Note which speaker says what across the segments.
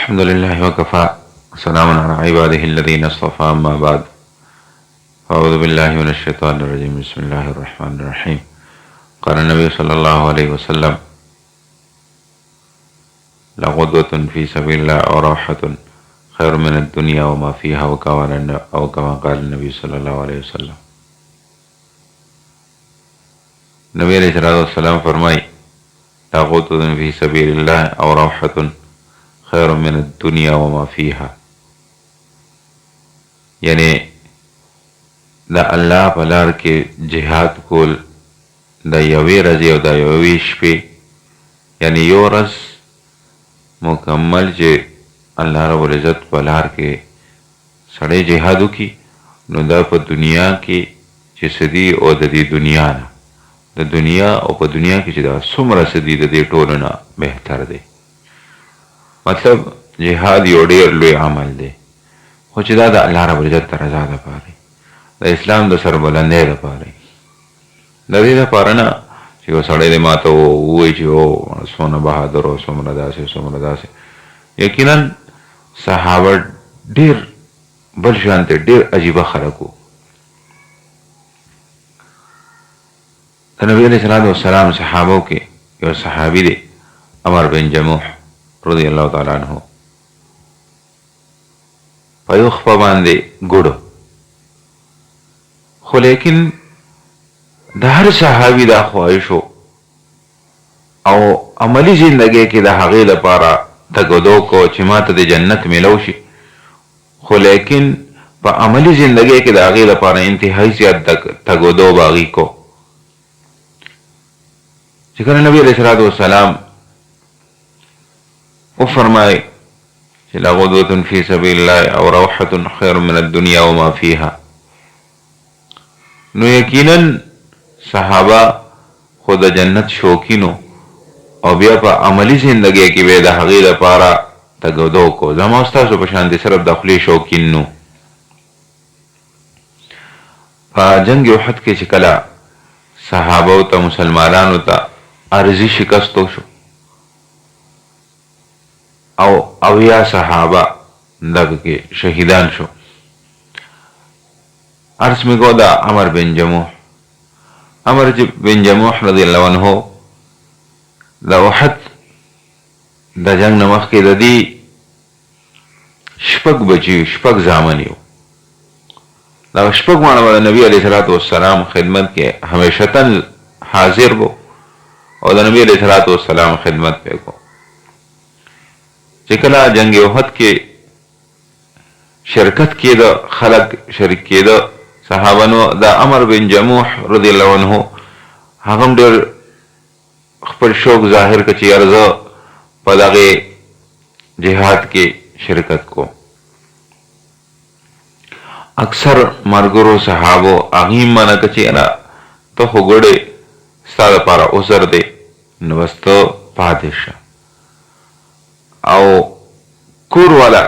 Speaker 1: الحمد لله وكفى وسلام على عباده الذين اصطفى أما بعد أعوذ بالله من الشيطان الرجيم بسم الله الرحمن الرحيم قال النبي صلى الله عليه وسلم لغدوة في سبيل الله أو روحة خير من الدنيا وما فيها أو كما قال النبي صلى الله عليه وسلم. نبی علیہ السلام فرمائی لغدوة في سبيل الله أو روحة خیر من الدنیا وما فیها، یعنی دا اللہ په لار کې جهاد کول دا یوې ورځې او دا یوې شپې، یعنی یو ورځ مکمل چې الله رب العزت په لار کې سړی جهاد وکړي نو دا په دنیا کې چې سدي او د دې دنیا نه د دنیا او په دنیا کې چې دا څومره سدي د دې ټولو نه بهتر دی. مطلب جهاد یو ډیر لوی عمل دی، خو چې دا د الله رب العزت ته رضا دپاره د اسلام د سربلندۍ دپاره د دې دپاره نه چې یو سړی دې ما ته ووایي چې او څومره بهادر او څومره داسې څومره داسې. یقینا صحابه ډیر بل شان ته ډیر عجیبه خلک وو. د نبي علیه الصلاة والسلام صحابو کې یو صحابي دی عمر بن جموح رضی اللہ تعالیٰ عنہ، په یو خپه باندې ګوډو، خو لیکن د هر صحابي دا خواهش او عملی زندگی کې د هغې لپاره تګدو کو چې ما ته د جنت میلو شي، خو لیکن په عملی زندگی کې د هغې لپاره انتهایی زیات تګدو به هغې کو. چې کله نبي علیه الصلاة والسلام وفرمائے لغدوة فی سبیل اللہ او روحة خیر من الدنیا وما فیها، نو یقینا صحابہ خود جنت شوقینو او بیا په عملی زندگی کې به د هغې لپاره تګدو کو. زما ستاسو په شان دې صرف د خولې شوقین نو. په جنگ احد کې چې کله صحابو ته مسلمانانو ته عارضي شکستو شو او اویا صحابه دغه کې شهیدان شو. عرض می کو دا عمر بن جموح رضی الله عنه د احد د جنگ نه مخکې د دې شپږ بچي شپږ زامن یو. دا شپږ مانه د نبی علیه الصلاة والسلام خدمت کې همیشتن حاضر وو او د نبی علیه الصلاة والسلام خدمت پې کو. چې کله جنگ احد کې شرکت کېده خلک شریک کېده صحابانو، د عمر بن جموح رضی الله عنه هغه هم ډېر خپل شوق ظاهر کړ چې یاره زه په دغې جهاد کې شرکت کوم. اکثر ملګرو صحابو هغې هم منع کړه چې یاره ته خو ګوډې ستا دپاره عذر دی نو بس ته پاتې شه. او کور والا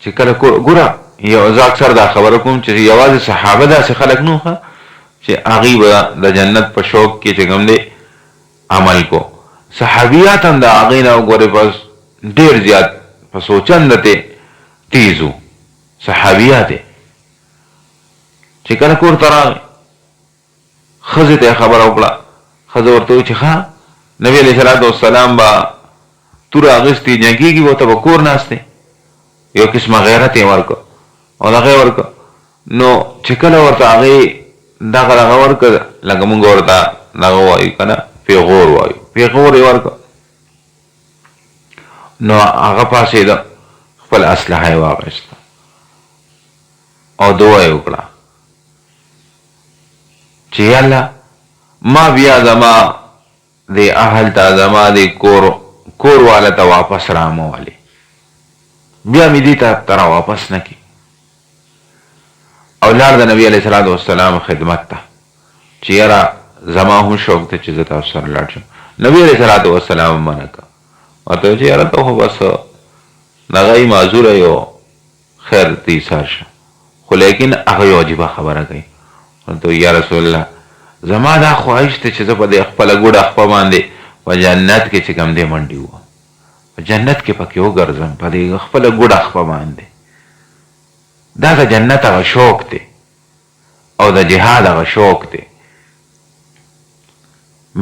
Speaker 1: چې کله ګوره یو زه اکثر دا خبره کوم چې یوازې صحابه داسې خلک نه وه چې هغوی به د جنت په شوق کې چې کوم دی عمل کو. صحابیات هم د هغې نه وګورې بس ډېر زیات په سوچندته تیز وو. صحابیات چې کله کور ته راغی ښځې ته یې خبره وکړه، ښځه ورته وویل چې ښه نبي علیه الصلاة والسلام به توره اغیستې جنګېږي و ته به کور ناست دی. یو قسمه غیرت یې ورکړه او دغه یې ورکړه. نو چې کله ورته هغې دغه ورکړه لکه مونږ ورته دغه وایو که نه پیغور وایو، پیغور یې ورکړه. نو هغه پاڅېده خپل اسلحه یې واخیسته او دعا یې وکړه چې یالله ما بیا زما د اهل ته زما د کور والا ته واپس راموالی، بیا می دې ته را واپس نه کی. او لاړ د نبی علیه الصلاة والسلام خدمت ته چې یاره زما هم شوق ته چې زه تاسو سره لاړ شم. نبی علیه الصلاة والسلام منع کړه، ورته ویل چې یاره ته خو بس دغه یې معذوره یو خیر ته ایثار شه. خو لیکن هغه یو عجیبه خبره کوي، ورته یا رسول الله زما دا خواهش ته چې زه په دې خپله ګوډه خپه باندې په جنت کې چې کوم دی منډې ووهم جنت کې پکې وګرځم په دې خپله ګوډه خپه باندې. دا د جنت هغه شوق دی او د جهاد هغه شوق دی.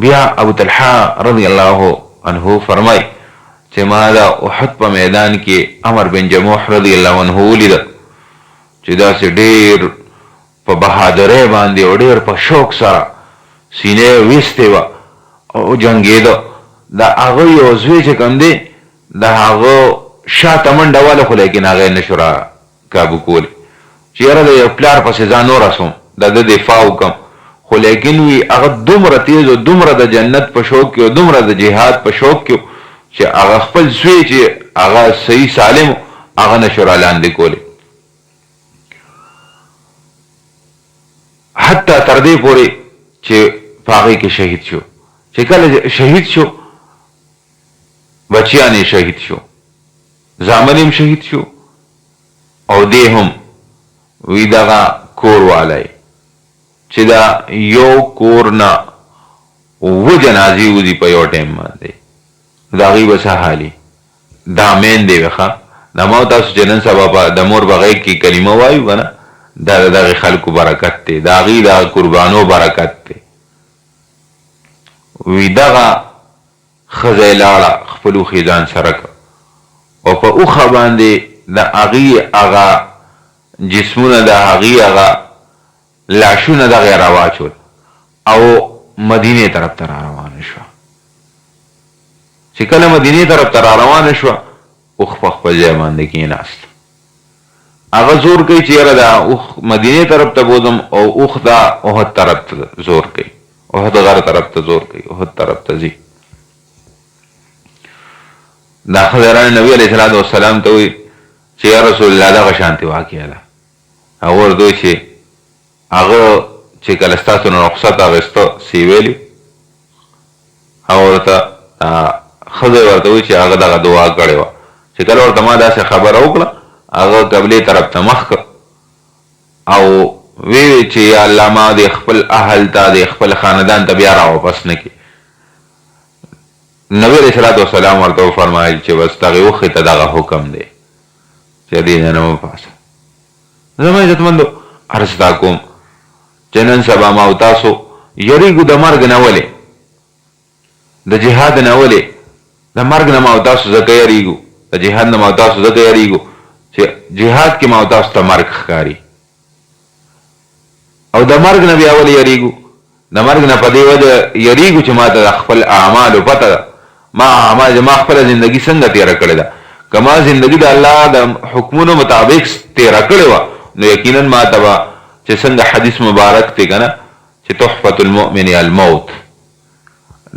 Speaker 1: بیا ابو طلحه رضی الله عنه فرمای چې ما د احد په میدان کې عمر بن جموح رضی الله عنه ولیده چې داسې ډېر په بهادرۍ باندې او ډېر په شوق سره سینې ویستې وه او جنګېده. د هغه یو زوی چې کوم دی د هغه شاته منډه واله خو لیکن هغه یې نشو را کابو کولی چې یاره د یو پلار پسې ځان ورسوم د ده دفاع وکړم، خو لیکن وي هغه دومره تیز او دومره د جنت په شوق کې او دومره د جهاد په شوق کې چې هغه خپل زوی چې هغه صحیح سالم هغه نشو را لاندې کولی. حتی تر دې پورې چې په هغې کې شهید شو. چې کله شهید شو بچیان یې شهید شو، زامن هم شهید شو او دی هم وی دغه کور والی چې دا یو کور نه اووه جنازې وځي په یو ټایم باندې د هغوی به څه حالي. دا مین دی ښه دا ما تاسو چې نن سبا په د مور په غیږ کې کلمه وایو که نه دا د دغې خلکو برکت دی، د هغوی د قربانو برکت دی. وی دغه ښځه یې لاړه خپل اوښې ځان سره کړه او په اوښه باندې د هغې هغه جسمونه د هغې هغه لاشونه دغې را واچول او مدینې طرف ته را روانه شوه. چې کله مدینې طرف ته را روانه شوه اوښ په خپل ځای باندې کېناست. هغه زور کوي چې یاره دا اوښ مدینې طرف ته بوځم او اوښ دا احد طرف ته زور کوي، احد غر طرف ته زور کوي، احد طرف ته ځي. دا ښځه رانه نبي علیه صلات وسلام ته وایي چې یا رسول الله دغه شانتې واقعه ده. هغه ورته وایي چې هغه چې کله ستاسو نه رخصت اخیسته سی ویلي هغه ورته ښځه ورته وایي چې هغه دغه دعا کړې وه چې کله ورته ما داسې خبره وکړه هغه قبلې طرف ته مخ کړ او وی چې یا الله ما د خپل اهل ته د خپل خاندان ته بیا را واپس نه کړي. نبی علیه صلات وسلام ورته وفرمایل چې بس دغې اوښې ته دغه حکم دی چې دې نه مه پاسه. زما عزتمندو عرض دا کوم چې نن سبا ما او تاسو یریږو د مرګ نه ولې، د جهاد نه ولې. د مرګ نه ما او تاسو ځکه یریږو، د جهاد نه ما او تاسو ځکه یریږو چې جهاد کې ما او تاسو ته مرګ ښکاري او د مرګ نه بیا ولې یریږو؟ د مرګ نه په دې وجه یریږو چې ما ته د خپل اعمالو پته ده، ما خپله زندګي څنګه تېره کړې ده. که ما زندګي د الله د حکمونو مطابق تېره کړې وه نو یقینا ما ته به چې څنګه حدیث مبارک دی که نه چې تحفة المؤمن الموت،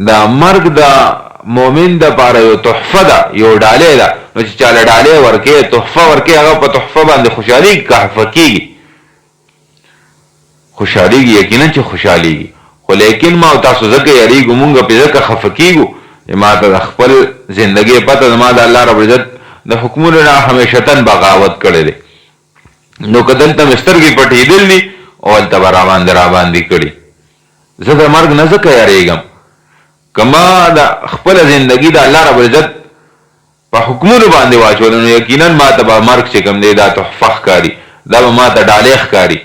Speaker 1: دا مرګ د مؤمن دپاره یو تحفه ده، یو ډالۍ ده. نو چې چاله ډالۍ ورکې تحفه ورکې هغه په تحفه باندې خوشحالېږي که خفه کېږي؟ خوشحالېږي، یقینا چې خوشحالېږي. خو لیکن ما او تاسو ځکه یریږو مونږ پې ځکه خفه کېږو چې ما ته د خپل زندګۍ پته زما د الله رب العزت د حکمونو نه همیشتن بغاوت کړی دی. نو که دلته مې سترګې پټېدل دي او هلته به راباندې کړي. زه د مرګ نه ځکه یریږم که ما د خپله زندګي د الله رب العزت په حکمونو باندې واچولو نو یقینا ما ته به مرګ چې کوم دی دا تحفه ښکاري، دا به ما ته ډالۍ ښکاري.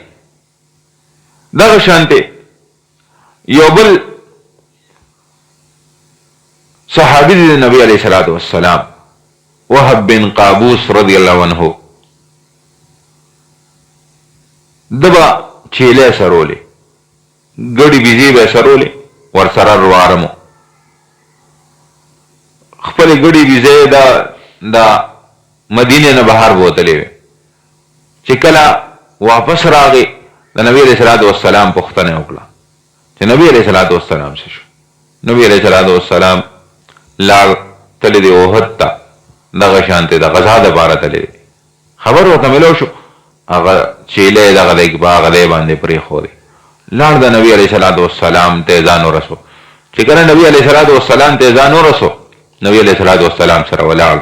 Speaker 1: دغه شانتې یو بل صحابي دی د نبي علیه صلات وسلام وهب بن قابوس رضی الله عنه. ده به چیلې سرولې، ګډې بیزې به یې سرولې، ورسره روارمو. خپلې ګډې بیزې د مدینې نه بهر بوتلې وې. چې کله واپس راغې د نبي علیه صلات وسلام پوښتنه وکړه چې نبي علیه صلات وسلام څه شو. نبي علیه صلات وسلام لاړ تللی دی احد ته، دغه شانتې د غزا دپاره تللی دی. خبر ورته میلاو شو هغه چیلې دغه دی په هغه دی باندې پرېښودی. لاړ د نبي علیه صلات وسلام ته ځان ورسو. چې کله نبي علیه صلات وسلام ته ځان ورسو نبي علیه صلات وسلام سره ولاړ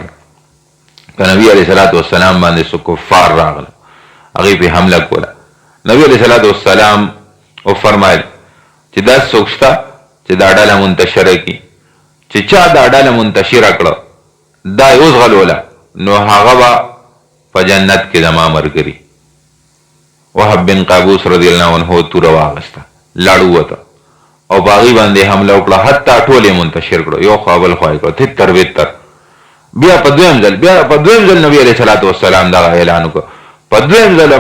Speaker 1: د نبي علیه صلات وسلام باندې څو کفار راغله، هغوی پې حمله کوله. نبي علیه صلات وسلام وفرمایل چې دا څوک شته چې دا ډله منتشره کړي. چې چا دا ډله منتشره کړه دا اوس غلوله نو هغه به په جنت کې زما ملګري. وهب بن قابوس رضی الله عنه توره واغسته، لاړ ووته او په هغې باندې حمله وکړه، حتی ټول یې منتشر کړو، یو خوا بل خوا یې کړو، تتر بتر. بیا په دویم ځل نبي علیه صلات وسلام دغه اعلان وکړ. په دویم ځل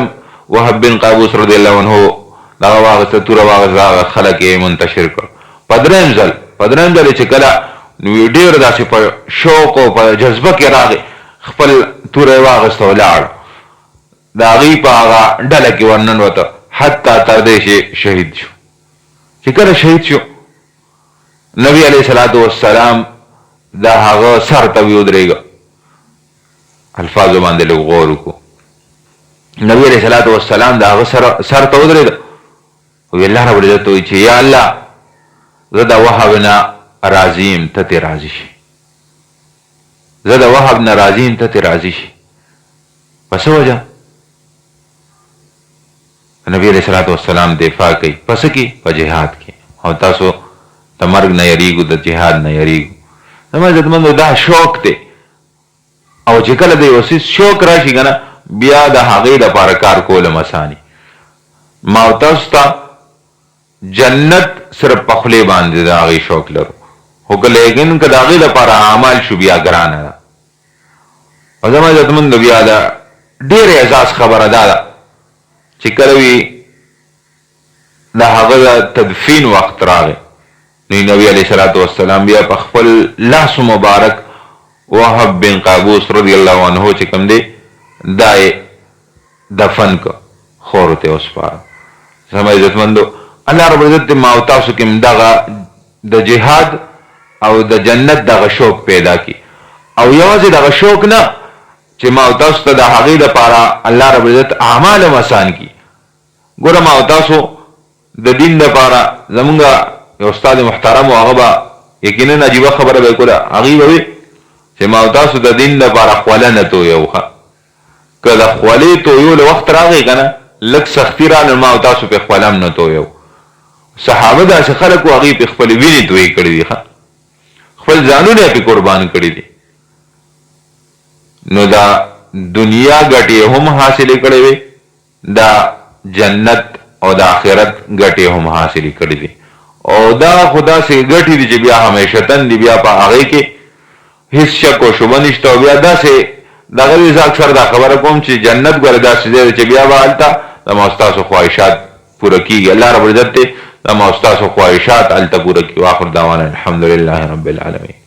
Speaker 1: وهب بن قابوس رضی الله عنه دغه واغسته، توره واغسته، هغه خلک یې منتشر کړ. په دریم ځل چې کله نو ډېر داسې په شوق او په جذبه کې راغی، خپل توره یې واغسته او لاړ، د هغې په هغه ډله کې ورننوته حتی تر دې چې شهید شو. چې کله شهید شو نبی علیه صلات وسلام د هغه سر ته ودرېږه. الفاظو باندې لږ غور وکړو. نبی علیه صلات وسلام د هغه سر ته ودرېده، وی الله رب العزت وایي چې یا الله زه د وهب نه راضي یم، ته ترې راضي شي. زه د وهب نه راضي یم، ته ترې راضي شي. په څه وجه؟ نبی علیہ الصلوۃ والسلام دفاع کوي. پس کې په جهاد کې، او تاسو د مرګ نه یریږو، د جهاد نه یریږو. زما عزتمندو دا شوق دی، او چې کله د یو څیز شوق راشي که نه بیا د هغې دپاره کار کول هم اساني. ما او تاسو ته جنت صرف په خولې باندې د هغې شوق لرو، خو که لیکن که د هغې دپاره اعمال شو بیا ګرانه ده. او زما عزتمندو بیا د ډېر اعزاز خبره دا ده چې کله وي د هغه د تدفین وخت راغی نو نبی علیه صلات وسلام بیا په خپل لاس مبارک وهب بن قابوس رضی الله عنه چې کوم دی دا یې دفن که، خورو ته وسپاره. زما عزتمندو الله رب العزت ما او تاسو کې دغه د جهاد او د جنت دغه شوق پیدا کی، او یوازې دغه شوق نه چې ما او تاسو ته د هغې دپاره الله رب العزت اعمال هم اسان کي. ګوره ما او تاسو د دین دپاره زمونږ یو استاد محترم و، هغه به یقینا عجیبه خبره به یې کوله، هغې به وي چې ما او تاسو د دین دپاره خوله نه تویو. که د خولې تویولو وخت راغی که نه لږ سختي راغله، ما او تاسو پې خوله هم نه تویو. صحابه داسې خلک و هغې پې خپلې وینې تویې کړي دي، خپل ځانونه یې پې قربان کړي دي. نو دا دنیا ګټې هم حاصلې کړې وې، دا جنت او د آخرت ګټې هم حاصلې کړې دي. او دا خو داسې ګټې دي چې بیا همیشتن دي، بیا په هغې کې هېڅ شک و شبه نشته. او بیا داسې دغه وې زه اکثر دا خبره کوم چې جنت ګوره داسې ځای دی چې بیا به هلته زما او ستاسو خواهشات پوره کېږي. الله رب العزت دی زما او ستاسو خواهشات هلته پوره کړي. واخر دعوانا الحمدلله رب العالمین.